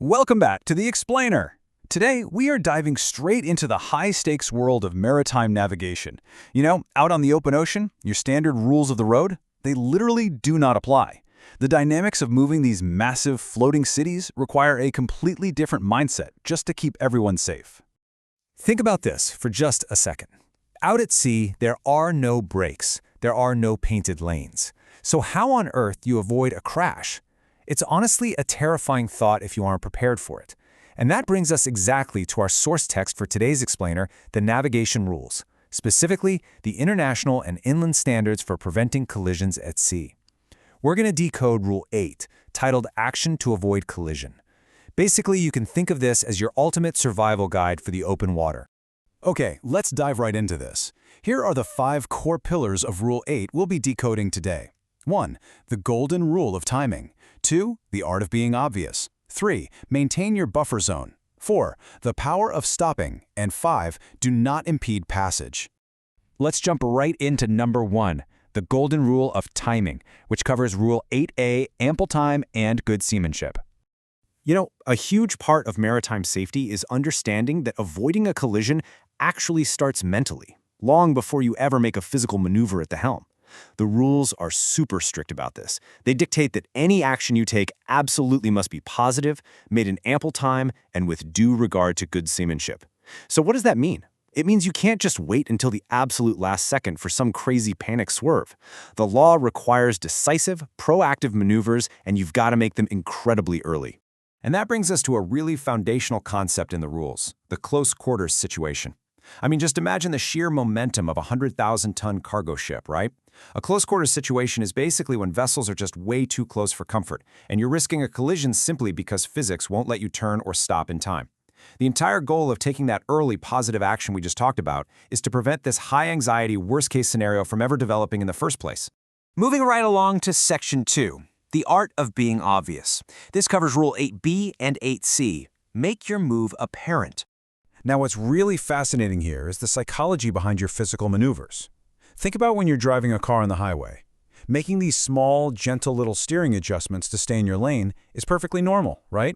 Welcome back to The Explainer. Today, we are diving straight into the high-stakes world of maritime navigation. Out on the open ocean, your standard rules of the road, they literally do not apply. The dynamics of moving these massive floating cities require a completely different mindset just to keep everyone safe. Think about this for just a second. Out at sea, there are no brakes. There are no painted lanes. So how on earth do you avoid a crash? It's honestly a terrifying thought if you aren't prepared for it. And that brings us exactly to our source text for today's explainer, the navigation rules, specifically the international and inland standards for preventing collisions at sea. We're going to decode Rule 8, titled Action to Avoid Collision. Basically, you can think of this as your ultimate survival guide for the open water. Okay, let's dive right into this. Here are the 5 core pillars of Rule 8 we'll be decoding today. 1. The golden rule of timing. 2. The art of being obvious. 3. Maintain your buffer zone. 4. The power of stopping. And 5. Do not impede passage. Let's jump right into number 1, the golden rule of timing, which covers Rule 8A, ample time and good seamanship. A huge part of maritime safety is understanding that avoiding a collision actually starts mentally, long before you ever make a physical maneuver at the helm. The rules are super strict about this. They dictate that any action you take absolutely must be positive, made in ample time, and with due regard to good seamanship. So what does that mean? It means you can't just wait until the absolute last second for some crazy panic swerve. The law requires decisive, proactive maneuvers, and you've got to make them incredibly early. And that brings us to a really foundational concept in the rules, the close quarters situation. Just imagine the sheer momentum of a 100,000-ton cargo ship, right? A close quarters situation is basically when vessels are just way too close for comfort, and you're risking a collision simply because physics won't let you turn or stop in time. The entire goal of taking that early positive action we just talked about is to prevent this high-anxiety worst-case scenario from ever developing in the first place. Moving right along to Section 2, the art of being obvious. This covers Rule 8B and 8C. Make your move apparent. Now, what's really fascinating here is the psychology behind your physical maneuvers. Think about when you're driving a car on the highway. Making these small, gentle little steering adjustments to stay in your lane is perfectly normal, right?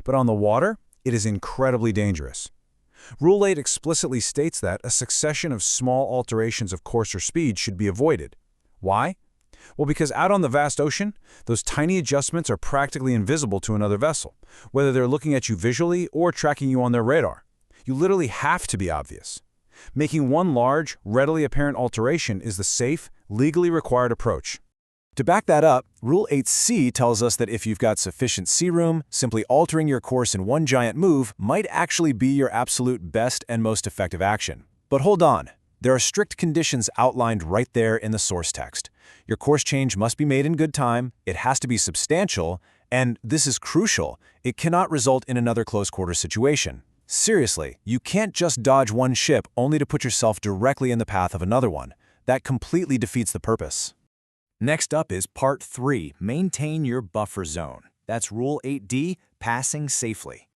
But on the water, it is incredibly dangerous. Rule 8 explicitly states that a succession of small alterations of course or speed should be avoided. Why? Well, because out on the vast ocean, those tiny adjustments are practically invisible to another vessel, whether they're looking at you visually or tracking you on their radar. You literally have to be obvious. Making one large, readily apparent alteration is the safe, legally required approach. To back that up, Rule 8C tells us that if you've got sufficient sea room, simply altering your course in one giant move might actually be your absolute best and most effective action. But hold on. There are strict conditions outlined right there in the source text. Your course change must be made in good time, it has to be substantial, and this is crucial, it cannot result in another close quarters situation. Seriously, you can't just dodge one ship only to put yourself directly in the path of another one. That completely defeats the purpose. Next up is Part 3, Maintain Your Buffer Zone. That's Rule 8D, Passing Safely.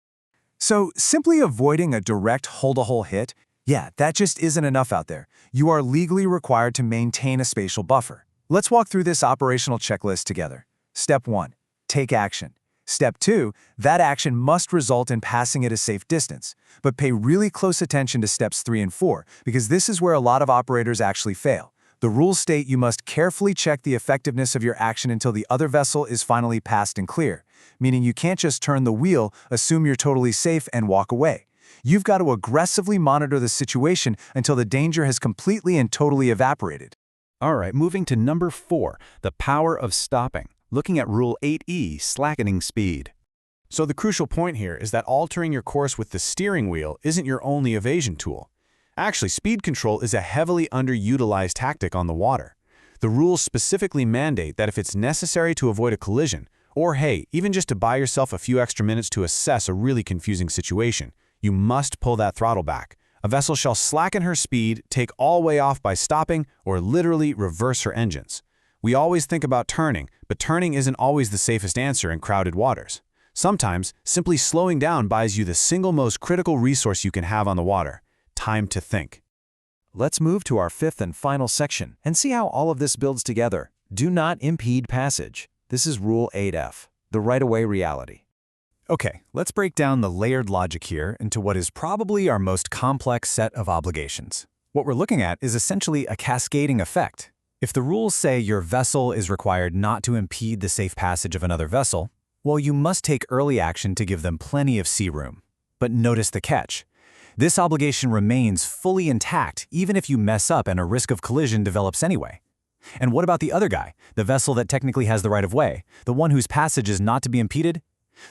So, simply avoiding a direct hull-to-hull hit, that just isn't enough out there. You are legally required to maintain a spatial buffer. Let's walk through this operational checklist together. Step 1. Take action. Step 2, that action must result in passing at a safe distance. But pay really close attention to Steps 3 and 4, because this is where a lot of operators actually fail. The rules state you must carefully check the effectiveness of your action until the other vessel is finally passed and clear, meaning you can't just turn the wheel, assume you're totally safe, and walk away. You've got to aggressively monitor the situation until the danger has completely and totally evaporated. All right, moving to number 4, the power of stopping. Looking at Rule 8E, Slackening Speed. So the crucial point here is that altering your course with the steering wheel isn't your only evasion tool. Actually, speed control is a heavily underutilized tactic on the water. The rules specifically mandate that if it's necessary to avoid a collision, or hey, even just to buy yourself a few extra minutes to assess a really confusing situation, you must pull that throttle back. A vessel shall slacken her speed, take all way off by stopping, or literally reverse her engines. We always think about turning, but turning isn't always the safest answer in crowded waters. Sometimes, simply slowing down buys you the single most critical resource you can have on the water: time to think. Let's move to our 5th and final section and see how all of this builds together. Do not impede passage. This is Rule 8F, the right-of-way reality. Okay, let's break down the layered logic here into what is probably our most complex set of obligations. What we're looking at is essentially a cascading effect. If the rules say your vessel is required not to impede the safe passage of another vessel, well, you must take early action to give them plenty of sea room. But notice the catch. This obligation remains fully intact even if you mess up and a risk of collision develops anyway. And what about the other guy, the vessel that technically has the right of way, the one whose passage is not to be impeded?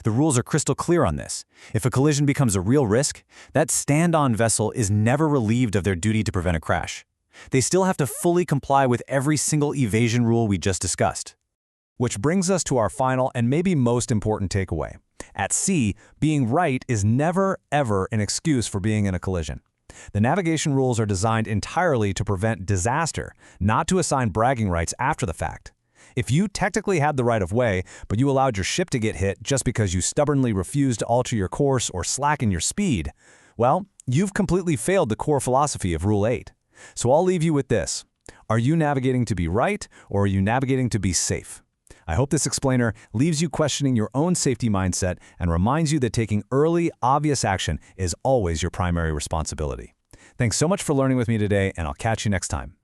The rules are crystal clear on this. If a collision becomes a real risk, that stand-on vessel is never relieved of their duty to prevent a crash. They still have to fully comply with every single evasion rule we just discussed. Which brings us to our final and maybe most important takeaway. At sea, being right is never, ever an excuse for being in a collision. The navigation rules are designed entirely to prevent disaster, not to assign bragging rights after the fact. If you technically had the right of way, but you allowed your ship to get hit just because you stubbornly refused to alter your course or slacken your speed, well, you've completely failed the core philosophy of Rule 8. So I'll leave you with this. Are you navigating to be right, or are you navigating to be safe? I hope this explainer leaves you questioning your own safety mindset and reminds you that taking early, obvious action is always your primary responsibility. Thanks so much for learning with me today, and I'll catch you next time.